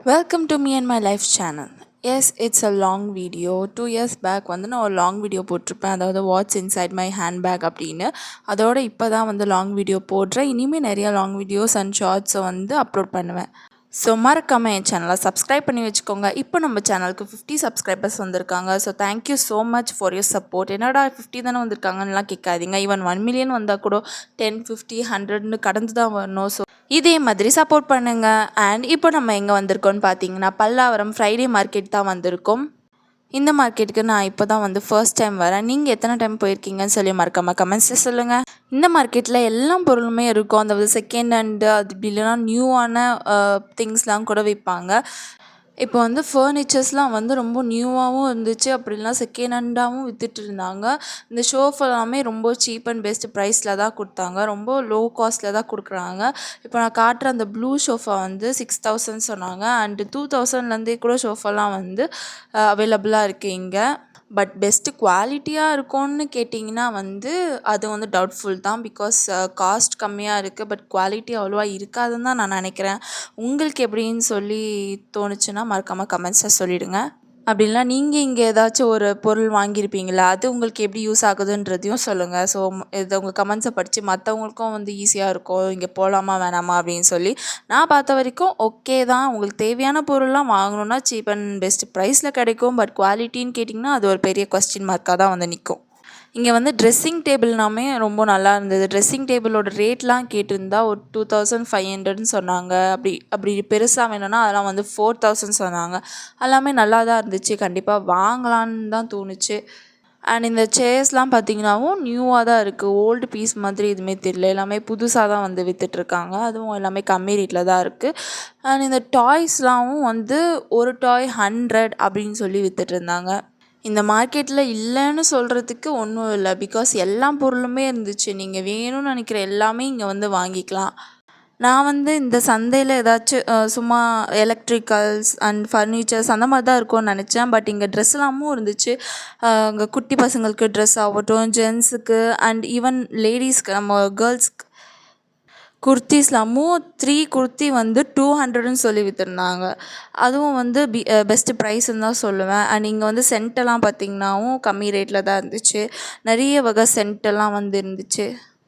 Welcome to me and my life channel. Yes, it's a long video. 2 years back வந்து நான் ஒரு long video போட்டிருப்பேன். அதாவது watts inside my handbag அப்படின்னு. அதோட இப்போ தான் வந்து லாங் வீடியோ போடுறேன். இனிமேல் நிறைய லாங் வீடியோஸ் அண்ட் ஷார்ட்ஸை வந்து அப்லோட் பண்ணுவேன். ஸோ மறக்காமல் என் சேனலை சப்ஸ்கிரைப் பண்ணி வச்சுக்கோங்க. இப்போ நம்ம சேனலுக்கு 50 சப்ஸ்கிரைபர்ஸ் வந்திருக்காங்க. So thank you so much for your support. என்னடா 50 தானே வந்திருக்காங்கன்னெலாம் கேட்காதீங்க. ஈவன் 1 மில்லியன் வந்தால் கூட 10, 50, 100ன்னு கடந்து தான் வரணும். ஸோ இதே மாதிரி சப்போர்ட் பண்ணுங்கள். அண்ட் இப்போ நம்ம எங்கே வந்திருக்கோம்னு பார்த்தீங்கன்னா பல்லாவரம் ஃப்ரைடே மார்க்கெட் தான் வந்திருக்கோம். இந்த மார்க்கெட்டுக்கு நான் இப்போ தான் வந்து ஃபர்ஸ்ட் டைம் வரேன். நீங்கள் எத்தனை டைம் போயிருக்கீங்கன்னு சொல்லி மறக்காமல் கமெண்ட்ஸில் சொல்லுங்கள். இந்த மார்க்கெட்டில் எல்லா பொருளுமே இருக்கும். அந்த செகண்ட் ஹேண்டு அது இப்படி இல்லைனா நியூவான திங்ஸ்லாம் கூட விற்பாங்க. இப்போ வந்து ஃபர்னிச்சர்ஸ்லாம் வந்து ரொம்ப நியூவாகவும் இருந்துச்சு, அப்படி இல்லைனா செகண்ட் ஹேண்டாகவும் விற்றுட்டு இருந்தாங்க. இந்த ஷோஃப் எல்லாமே ரொம்ப சீப் அண்ட் பெஸ்ட் ப்ரைஸில் தான் கொடுத்தாங்க. ரொம்ப லோ காஸ்ட்டில் தான் கொடுக்குறாங்க. இப்போ நான் காட்டுற அந்த ப்ளூ ஷோஃபா வந்து 6000 சொன்னாங்க. அண்டு 2000லேருந்தே கூட ஷோஃபாலாம் வந்து அவைலபிளாக இருக்குது இங்கே. பட் பெஸ்ட்டு குவாலிட்டியாக இருக்கும்னு கேட்டிங்கன்னா வந்து அது வந்து டவுட்ஃபுல் தான். பிகாஸ் காஸ்ட் கம்மியாக இருக்குது, பட் குவாலிட்டி அவ்வளோவா இருக்காதுன்னு தான் நான் நினைக்கிறேன். உங்களுக்கு எப்படின்னு சொல்லி தோணுச்சுன்னா மறக்காமல் கமெண்ட்ஸில் சொல்லிவிடுங்க. அப்படின்னா நீங்கள் இங்கே ஏதாச்சும் ஒரு பொருள் வாங்கியிருப்பீங்களா, அது உங்களுக்கு எப்படி யூஸ் ஆகுதுன்றதையும் சொல்லுங்கள். ஸோ இது உங்கள் கமெண்ட்ஸை படித்து மற்றவங்களுக்கும் வந்து ஈஸியாக இருக்கும், இங்கே போகலாமா வேணாமா அப்படின்னு சொல்லி. நான் பார்த்த வரைக்கும் ஓகே தான். உங்களுக்கு தேவையான பொருள்லாம் வாங்கணுன்னா சீப் அண்ட் பெஸ்ட் ப்ரைஸில் கிடைக்கும். பட் குவாலிட்டின்னு கேட்டிங்கன்னா அது ஒரு பெரிய கொஸ்டின் மார்க்காக தான் வந்து நிற்கும். இங்கே வந்து ட்ரெஸ்ஸிங் டேபிள்னாமே ரொம்ப நல்லா இருந்தது. ட்ரெஸ்ஸிங் டேபிளோட ரேட்லாம் கேட்டிருந்தா ஒரு 2500ன்னு சொன்னாங்க. அப்படி பெருசாக வேணும்னா அதெல்லாம் வந்து 4000 சொன்னாங்க. எல்லாமே நல்லா தான் இருந்துச்சு. கண்டிப்பாக வாங்கலான்னு தான் தோணுச்சு. அண்ட் இந்த சேர்ஸ்லாம் பார்த்திங்கனாவும் நியூவாக தான் இருக்குது. ஓல்டு பீஸ் மாதிரி எதுவுமே தெரியல. எல்லாமே புதுசாக தான் வந்து விற்றுட்ருக்காங்க. அதுவும் எல்லாமே கம்மி ரேட்டில் தான் இருக்குது. அண்ட் இந்த டாய்ஸ்லாமும் வந்து ஒரு டாய் 100 அப்படின்னு சொல்லி விற்றுட்ருந்தாங்க. இந்த மார்க்கெட்டில் இல்லைன்னு சொல்கிறதுக்கு ஒன்றும் இல்லை. பிகாஸ் எல்லா பொருளுமே இருந்துச்சு. நீங்கள் வேணும்னு நினைக்கிற எல்லாமே இங்கே வந்து வாங்கிக்கலாம். நான் வந்து இந்த சந்தையில் ஏதாச்சும் சும்மா எலக்ட்ரிக்கல்ஸ் அண்ட் ஃபர்னிச்சர்ஸ் அந்த மாதிரி தான் இருக்கும்னு நினச்சேன். பட் இங்கே ட்ரெஸ் எல்லாமும் இருந்துச்சு. இங்கே குட்டி பசங்களுக்கு ட்ரெஸ் ஆகட்டும், ஜென்ஸுக்கு அண்ட் ஈவன் லேடிஸ்க்கு, நம்ம கேர்ள்ஸ்க்கு குர்த்திஸ்லாமும் 3 குர்த்தி வந்து 200ன்னு சொல்லி விற்றுருந்தாங்க. அதுவும் வந்து பெஸ்ட்டு ப்ரைஸுன்னு தான் சொல்லுவேன். அண்ட் இங்கே வந்து சென்ட்டெல்லாம் பார்த்திங்கனாவும் கம்மி ரேட்டில் தான் இருந்துச்சு. நிறைய வகை சென்ட்டெல்லாம் வந்து இருந்துச்சு.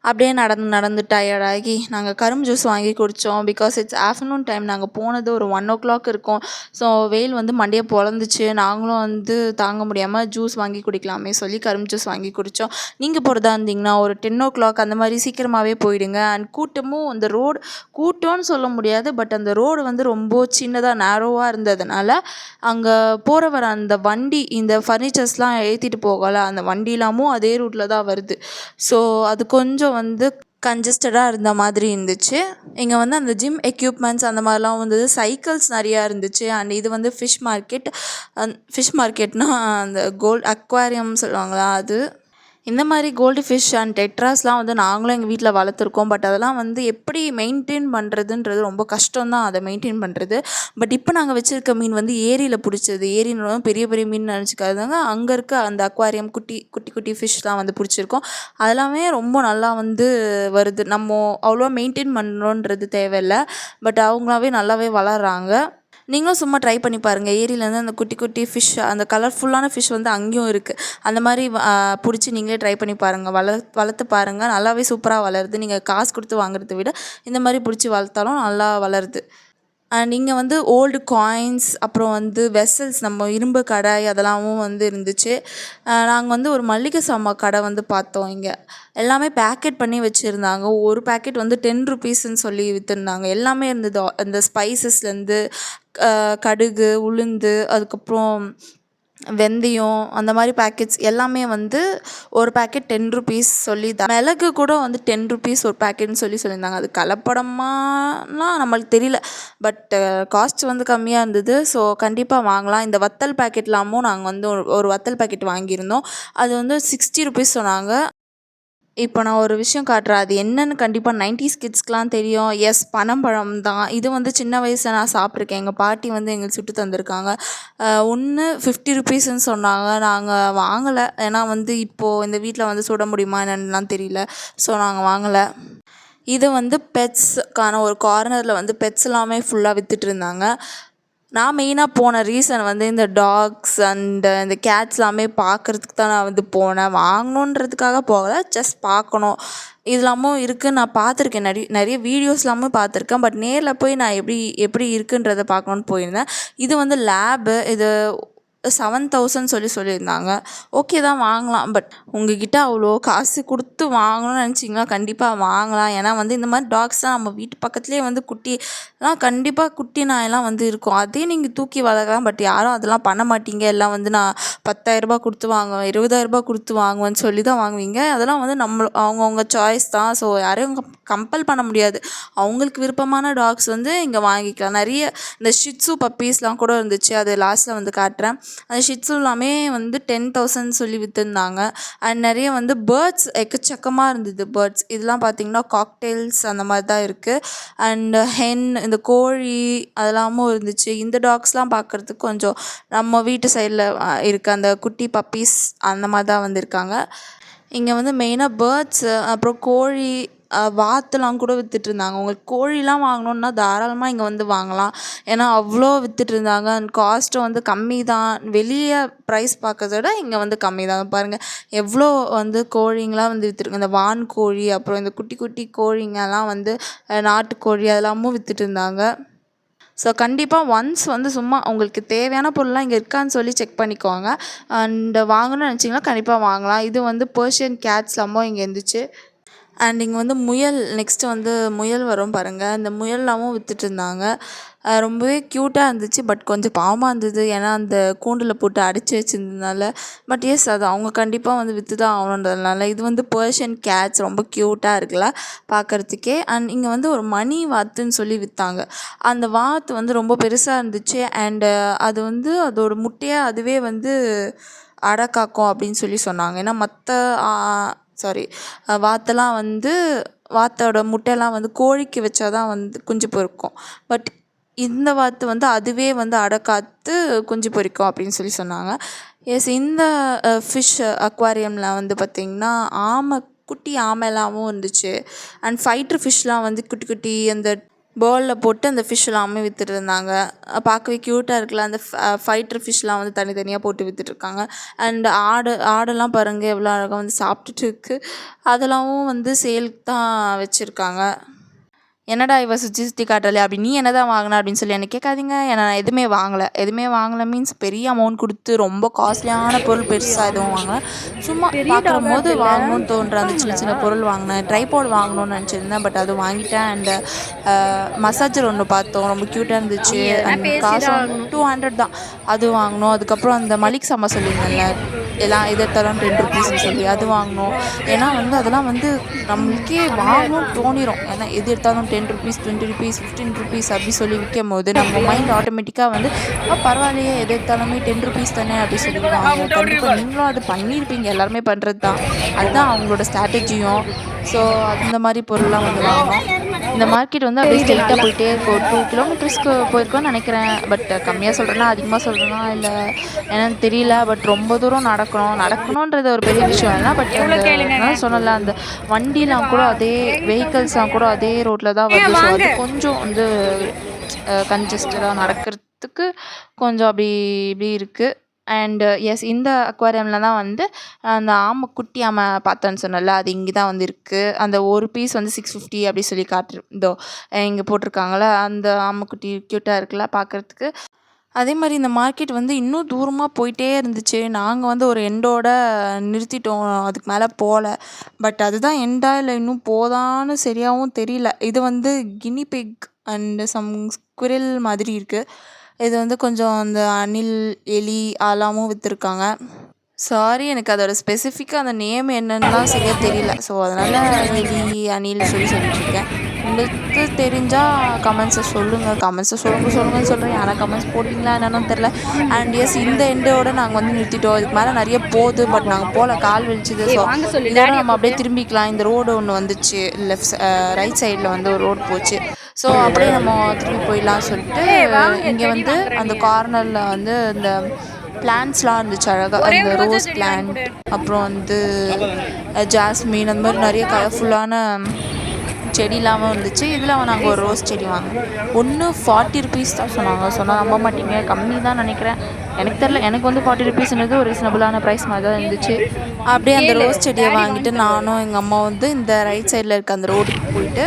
அப்படியே நடந்து டயர்டாகி நாங்கள் கரும்பு ஜூஸ் வாங்கி குடித்தோம். Because it's afternoon time. நாங்கள் போனது ஒரு 1 இருக்கும். ஸோ வெயில் வந்து மண்டையை பொழந்துச்சு. நாங்களும் வந்து தாங்க முடியாமல் ஜூஸ் வாங்கி குடிக்கலாமே சொல்லி கரும்பு ஜூஸ் வாங்கி குடித்தோம். நீங்கள் போகிறதா இருந்தீங்கன்னா ஒரு 10 அந்த மாதிரி சீக்கிரமாகவே போயிடுங்க. அண்ட் கூட்டமும் அந்த ரோடு கூட்டம்னு சொல்ல முடியாது, பட் அந்த ரோடு வந்து ரொம்ப சின்னதாக நேரோவாக இருந்ததுனால அங்கே போகிற வர அந்த வண்டி, இந்த ஃபர்னிச்சர்ஸ்லாம் ஏற்றிட்டு போகல, அந்த வண்டிலாமும் அதே ரூட்டில் தான் வருது. ஸோ அது கொஞ்சம் வந்து கன்ஜஸ்டடாக இருந்த மாதிரி இருந்துச்சு. இங்கே வந்து அந்த ஜிம் எக்யூப்மெண்ட்ஸ் அந்த மாதிரிலாம் வந்தது. சைக்கிள்ஸ் நிறையா இருந்துச்சு. அண்ட் இது வந்து ஃபிஷ் மார்க்கெட்னால் அந்த கோல்ட் அக்வாரியம் சொல்லுவாங்களா அது. இந்த மாதிரி கோல்டு ஃபிஷ் அண்ட் டெட்ராஸ்லாம் வந்து நாங்களும் எங்கள் வீட்டில் வளர்த்துருக்கோம். பட் அதெல்லாம் வந்து எப்படி மெயின்டைன் பண்ணுறதுன்றது ரொம்ப கஷ்டம் தான், அதை மெயின்டைன் பண்ணுறது. பட் இப்போ நாங்கள் வச்சுருக்க மீன் வந்து ஏரியில் பிடிச்சது. ஏரின்னு பெரிய பெரிய மீன் நினச்சிக்காதாங்க. அங்கே இருக்க அந்த அக்வாரியம் குட்டி குட்டி குட்டி ஃபிஷ்லாம் வந்து பிடிச்சிருக்கோம். அதெல்லாமே ரொம்ப நல்லா வந்து வருது. நம்ம அவ்வளோவா மெயின்டைன் பண்ணணுன்றது தேவையில்லை. பட் அவங்களாவே நல்லாவே வளர்கிறாங்க. நீங்களும் சும்மா ட்ரை பண்ணி பாருங்கள். ஏரியிலேருந்து அந்த குட்டி குட்டி ஃபிஷ், அந்த கலர்ஃபுல்லான ஃபிஷ் வந்து அங்கேயும் இருக்குது. அந்த மாதிரி பிடிச்சி நீங்களே ட்ரை பண்ணி பாருங்கள். வளர்த்து பாருங்கள். நல்லாவே சூப்பராக வளருது. நீங்கள் காசு கொடுத்து வாங்குறத விட இந்த மாதிரி பிடிச்சி வளர்த்தாலும் நல்லா வளருது. அண்ட் இங்கே வந்து ஓல்டு காயின்ஸ், அப்புறம் வந்து வெசல்ஸ், நம்ம இரும்பு கடாய் அதெல்லாமும் வந்து இருந்துச்சு. நாங்கள் வந்து ஒரு மளிகை சாமான் கடை வந்து பார்த்தோம். இங்கே எல்லாமே பேக்கெட் பண்ணி வச்சுருந்தாங்க. ஒரு பேக்கெட் வந்து 10 ருபீஸ்ன்னு சொல்லி விற்றுருந்தாங்க. எல்லாமே இருந்தது. அந்த ஸ்பைசஸ்லேருந்து கடுகு, உளுந்து, அதுக்கப்புறம் வெந்தயம், அந்த மாதிரி பேக்கெட்ஸ் எல்லாமே வந்து ஒரு பேக்கெட் 10 ருபீஸ் சொல்லி மிளகு கூட வந்து 10 ருபீஸ் ஒரு பேக்கெட்னு சொல்லியிருந்தாங்க. அது கலப்படமாலாம் நம்மளுக்கு தெரியல. பட் காஸ்ட் வந்து கம்மியாக இருந்தது. ஸோ கண்டிப்பாக வாங்கலாம். இந்த வத்தல் பேக்கெட்லாமும் நாங்கள் வந்து ஒரு வத்தல் பேக்கெட் வாங்கியிருந்தோம். அது வந்து 60 ருபீஸ் சொன்னாங்க. இப்போ நான் ஒரு விஷயம் காட்டுறேன். அது என்னன்னு கண்டிப்பாக 90s கிட்ஸ்க்குலாம் தெரியும். எஸ், பனம்பழம் தான். இது வந்து சின்ன வயசில் நான் சாப்பிட்ருக்கேன். எங்கள் பாட்டி வந்து எங்களுக்கு சுட்டு தந்திருக்காங்க. ஒன்று 50 ருபீஸ்ன்னு சொன்னாங்க. நாங்கள் வாங்கலை. ஏன்னா வந்து இப்போது இந்த வீட்டில் வந்து சுட முடியுமா என்னன்னுலாம் தெரியல. ஸோ நாங்கள் வாங்கலை. இது வந்து பெட்ஸ்க்கான ஒரு கார்னரில் வந்து பெட்ஸ் எல்லாமே ஃபுல்லாக விற்றுட்டு இருந்தாங்க. நான் மெயினாக போன ரீசன் வந்து இந்த டாக்ஸ் அண்ட் இந்த கேட்ஸ் எல்லாமே பார்க்குறதுக்கு தான் நான் வந்து போனேன். வாங்கணுன்றதுக்காக போகலை, ஜஸ்ட் பார்க்கணும். இதெல்லாமும் இருக்குது, நான் பார்த்துருக்கேன். நிறைய வீடியோஸ்லாமும் பார்த்துருக்கேன். பட் நேரில் போய் நான் எப்படி இருக்குன்றதை பார்க்கணுன்னு போயிருந்தேன். இது வந்து லேபு. இது 7,000 சொல்லியிருந்தாங்க. ஓகே தான், வாங்கலாம். பட் உங்ககிட்ட அவ்வளோ காசு கொடுத்து வாங்கணும்னு நினச்சிங்கன்னா கண்டிப்பாக வாங்கலாம். ஏன்னா வந்து இந்த மாதிரி டாக்ஸ்லாம் நம்ம வீட்டு பக்கத்துலேயே வந்து கண்டிப்பாக குட்டி நாயெல்லாம் வந்து இருக்கும். அதே நீங்கள் தூக்கி வளர்க்கலாம். பட் யாரும் அதெல்லாம் பண்ண மாட்டீங்க. எல்லாம் வந்து நான் 10,000 கொடுத்து வாங்குவேன், 20,000 கொடுத்து வாங்குவேன்னு சொல்லி தான் வாங்குவீங்க. அதெல்லாம் வந்து அவங்கவுங்க சாய்ஸ் தான். ஸோ யாரையும் கம்பல் பண்ண முடியாது. அவங்களுக்கு விருப்பமான டாக்ஸ் வந்து இங்கே வாங்கிக்கலாம். நிறைய இந்த ஷிட்ஸு பப்பீஸ்லாம் கூட இருந்துச்சு. அது லாஸ்ட்டில் வந்து காட்டுறேன். அந்த ஷிட்ஸு எல்லாமே வந்து 10,000 சொல்லி விற்றுருந்தாங்க. அண்ட் நிறைய வந்து பேர்ட்ஸ் எக்கச்சக்கமாக இருந்தது. பேர்ட்ஸ் இதெல்லாம் பார்த்திங்கன்னா காக்டெயில்ஸ் அந்த மாதிரி தான் இருக்குது. அண்ட் ஹென், இந்த கோழி அதெல்லாமும் இருந்துச்சு. இந்த டாக்ஸ்லாம் பார்க்குறதுக்கு கொஞ்சம் நம்ம வீட்டு சைடில் இருக்க அந்த குட்டி பப்பீஸ் அந்த மாதிரி தான் வந்திருக்காங்க. இங்கே வந்து மெயினாக பேர்ட்ஸு, அப்புறம் கோழி, வாத்துலாம் கூட விற்றுட்ருந்தாங்க. உங்களுக்கு கோழிலாம் வாங்கணுன்னா தாராளமாக இங்கே வந்து வாங்கலாம். ஏன்னா அவ்வளோ விற்றுட்ருந்தாங்க. அண்ட் காஸ்ட்டும் வந்து கம்மி தான். வெளியே ப்ரைஸ் பார்க்கறத விட இங்கே வந்து கம்மி தான். பாருங்கள் எவ்வளோ வந்து கோழிங்கெலாம் வந்து விற்றுருக்கு. இந்த வான்கோழி, அப்புறம் இந்த குட்டி குட்டி கோழிங்கெல்லாம் வந்து நாட்டுக்கோழி அதெல்லாமும் விற்றுட்ருந்தாங்க. ஸோ கண்டிப்பாக ஒன்ஸ் வந்து சும்மா உங்களுக்கு தேவையான பொருள்லாம் இங்கே இருக்கான்னு சொல்லி செக் பண்ணிக்கோங்க. அண்ட் வாங்கணும்னு நினச்சிங்கன்னா கண்டிப்பாக வாங்கலாம். இது வந்து பெர்ஷியன் கேட்ஸ்லாமும் இங்கே இருந்துச்சு. அண்ட் இங்கே வந்து நெக்ஸ்ட்டு வந்து முயல் வரும் பாருங்கள். இந்த முயல்லாமும் விற்றுட்ருந்தாங்க. ரொம்பவே க்யூட்டாக இருந்துச்சு. பட் கொஞ்சம் பாவமாக இருந்தது. ஏன்னா அந்த கூண்டில் போட்டு அடைச்சி வச்சிருந்ததுனால. பட் எஸ், அது அவங்க கண்டிப்பாக வந்து விற்று தான் ஆகணுன்றதுனால. இது வந்து பெர்ஷியன் கேட்ஸ், ரொம்ப க்யூட்டாக இருக்குல்ல பார்க்குறதுக்கே. அண்ட் இங்கே வந்து ஒரு மணி வாத்துன்னு சொல்லி விற்றாங்க. அந்த வாத்து வந்து ரொம்ப பெருசாக இருந்துச்சு. அண்டு அது வந்து அதோட முட்டையை அதுவே வந்து அடை காக்கும் அப்படின்னு சொல்லி சொன்னாங்க. ஏன்னா வாத்தோட முட்டையெல்லாம் வந்து கோழிக்கு வச்சா தான் வந்து குஞ்சு பொரிக்கும். பட் இந்த வாத்து வந்து அதுவே வந்து அடை காத்து குஞ்சு பொரிக்கும் அப்படின்னு சொல்லி சொன்னாங்க. எஸ், இந்த ஃபிஷ் அக்வாரியமில் வந்து பார்த்திங்கன்னா குட்டி ஆமைலாமும் இருந்துச்சு. அண்ட் ஃபைட்ரு ஃபிஷ்லாம் வந்து குட்டி குட்டி அந்த பவுலில் போட்டு அந்த ஃபிஷ் எல்லாமே விற்றுட்ருந்தாங்க. பார்க்கவே க்யூட்டாக இருக்குல்ல. அந்த ஃபைட்ரு ஃபிஷ்லாம் வந்து தனித்தனியாக போட்டு விற்றுட்ருக்காங்க. அண்ட் ஆடெல்லாம் பாருங்கள் எவ்வளோ அழகாக வந்து சாப்பிட்டுட்டு இருக்குது. அதெல்லாமும் வந்து சேலுக்கு தான் வச்சுருக்காங்க. என்னடா இவ சுற்றி காட்டலையா அப்படி, நீ என்ன தான் வாங்கின அப்படின்னு சொல்லி என்ன கேட்காதீங்க. ஏன்னா நான் எதுவுமே வாங்கலை மீன்ஸ் பெரிய அமௌண்ட் கொடுத்து ரொம்ப காஸ்ட்லியான பொருள் பெருசாக எதுவும் வாங்கலை. சும்மா பார்க்குற போது வாங்கணும்னு தோன்ற அந்த சின்ன சின்ன பொருள் வாங்கினேன். ட்ரைபாட் வாங்கணும்னு நினச்சிருந்தேன். பட் அது வாங்கிட்டேன். அண்டு மசாஜர் ஒன்று பார்த்தோம், ரொம்ப க்யூட்டாக இருந்துச்சு. அண்ட் காசு 200 தான். அது வாங்கினோம். அதுக்கப்புறம் அந்த மளிகை சாமான் சொல்லியிருந்தேன்ல, எல்லாம் எது எடுத்தாலும் 10 ருபீஸ்ன்னு சொல்லி அது வாங்கினோம். ஏன்னா வந்து அதெல்லாம் வந்து நம்மளுக்கே வாங்கணும்னு தோணிடும். ஏன்னா எது எடுத்தாலும் 10 ருபீஸ், 20 ருபீஸ், 15 ருபீஸ் அப்படி சொல்லி விற்கும் போது நம்ம மைண்ட் ஆட்டோமேட்டிக்காக வந்து பரவாயில்லையே, எது எடுத்தாலுமே 10 ருபீஸ் தானே அப்படி சொல்லிடுவாங்க. கண்டிப்பாக நீங்களும் அது பண்ணியிருப்பீங்க. எல்லாருமே பண்ணுறது தான். அதுதான் அவங்களோட ஸ்ட்ராட்டஜியும். ஸோ அந்த மாதிரி பொருள்லாம் வந்து வாங்கணும். இந்த மார்க்கெட் வந்து அப்படியே ஸ்ட்ரெயிட்டாக போயிட்டே இருக்கும். 2 கிலோமீட்டர்ஸ்க்கு போயிருக்கோன்னு நினைக்கிறேன். பட் கம்மியாக சொல்கிறேன்னா அதிகமாக சொல்கிறேன்னா இல்லை என்னன்னு தெரியல. பட் ரொம்ப தூரம் நடக்கணுன்றது ஒரு பெரிய விஷயம் இல்லை. பட் சொன்னல அந்த வண்டிலாம் கூட வெஹிக்கல்ஸ்லாம் கூட அதே ரோட்டில் தான் வருது. ஸோ அது கொஞ்சம் வந்து கன்ஜஸ்டடாக நடக்கிறதுக்கு கொஞ்சம் அப்படி இப்படி இருக்குது. அண்டு எஸ், இந்த அக்வாரியமில் தான் வந்து அந்த குட்டி ஆமை பார்த்தோன்னு சொன்னல, அது இங்கே தான் வந்து இருக்குது. அந்த ஒரு பீஸ் வந்து 650 அப்படி சொல்லி இதோ இங்கே போட்டிருக்காங்கள, அந்த ஆமைக்குட்டி க்யூட்டாக இருக்குல்ல பார்க்குறதுக்கு. அதே மாதிரி இந்த மார்க்கெட் வந்து இன்னும் தூரமாக போயிட்டே இருந்துச்சு. நாங்கள் வந்து ஒரு எண்டோட நிறுத்திட்டோம், அதுக்கு மேலே போகல. பட் அதுதான் எண்டா இல்லை இன்னும் போதான்னு சரியாகவும் தெரியல. இது வந்து guinea pig and some squirrel மாதிரி இருக்குது. இது வந்து கொஞ்சம் அந்த அணில், எலி அதெல்லாமும் விற்றுருக்காங்க. சாரி, எனக்கு அதோட ஸ்பெசிஃபிக்காக அந்த நேம் என்னன்னுலாம் சரியாக தெரியல. ஸோ அதனால் எலி, அணில் சொல்லிட்டுருக்கேன். உங்களுக்கு தெரிஞ்சால் கமெண்ட்ஸை சொல்லுங்கன்னு சொல்கிறேன். யாரா கமெண்ட்ஸ் போட்டிங்களா என்னன்னு தெரில. அண்ட் எஸ், இந்த எண்டோட நாங்கள் வந்து நிறுத்திட்டோம். இதுக்கு மேலே நிறைய போகுது. பட் நாங்கள் போகல, கால் வெளிச்சிது. ஸோ இதோட நம்ம அப்படியே திரும்பிக்கலாம். இந்த ரோடு ஒன்று வந்துச்சு, ரைட் சைடில் வந்து ஒரு ரோடு போச்சு. ஸோ அப்படியே நம்ம திரும்பி போயிடலாம் சொல்லிட்டு இங்கே வந்து அந்த கார்னரில் வந்து இந்த பிளான்ட்ஸ்லாம் இருந்துச்சு அழகாக. இந்த ரோஸ் பிளான்ட், அப்புறம் வந்து ஜாஸ்மின், அந்த மாதிரி நிறைய கலர்ஃபுல்லான செடிலாம் இருந்துச்சு. இதில் நாங்கள் ஒரு ரோஸ் செடி வாங்கினோம். ஒன்று 40 ருபீஸ் தான் சொன்னாங்க. சொன்னால் நம்ப மாட்டீங்க, கம்மி தான் நினைக்கிறேன். எனக்கு தெரில, எனக்கு வந்து 40 ருபீஸ்ன்றது ஒரு ரீசனபுளான ப்ரைஸ் மாதிரி தான் இருந்துச்சு. அப்படியே அந்த ரோஸ் செடியை வாங்கிட்டு நானும் எங்கள் அம்மா வந்து இந்த ரைட் சைடில் இருக்க அந்த ரோடுக்கு போயிட்டு,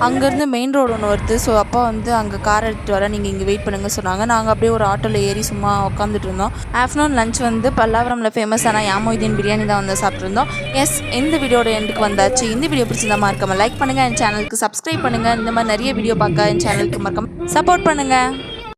அங்கேருந்து மெயின் ரோடு ஒன்று வருது. ஸோ அப்பா வந்து அங்கே கார் எடுத்துகிட்டு வர, நீங்கள் இங்கே வெயிட் பண்ணுங்க சொன்னாங்க. நாங்கள் அப்படியே ஒரு ஆட்டோவில் ஏறி சும்மா உட்காந்துட்டு இருந்தோம். ஆஃப்டர்நூன் லஞ்ச் வந்து பல்லாவரமில் ஃபேமஸான யாமொய்தீன் பிரியாணி தான் வந்து சாப்பிட்ருந்தோம். எஸ், இந்த வீடியோட எண்டுக்கு வந்தாச்சு. இந்த வீடியோ பிடிச்சிருந்தா மறக்காம லைக் பண்ணுங்கள், என் சேனலுக்கு சப்ஸ்கிரைப் பண்ணுங்கள். இந்த மாதிரி நிறைய வீடியோ பார்க்க என் சேனலுக்கு மறக்காம சப்போர்ட் பண்ணுங்கள்.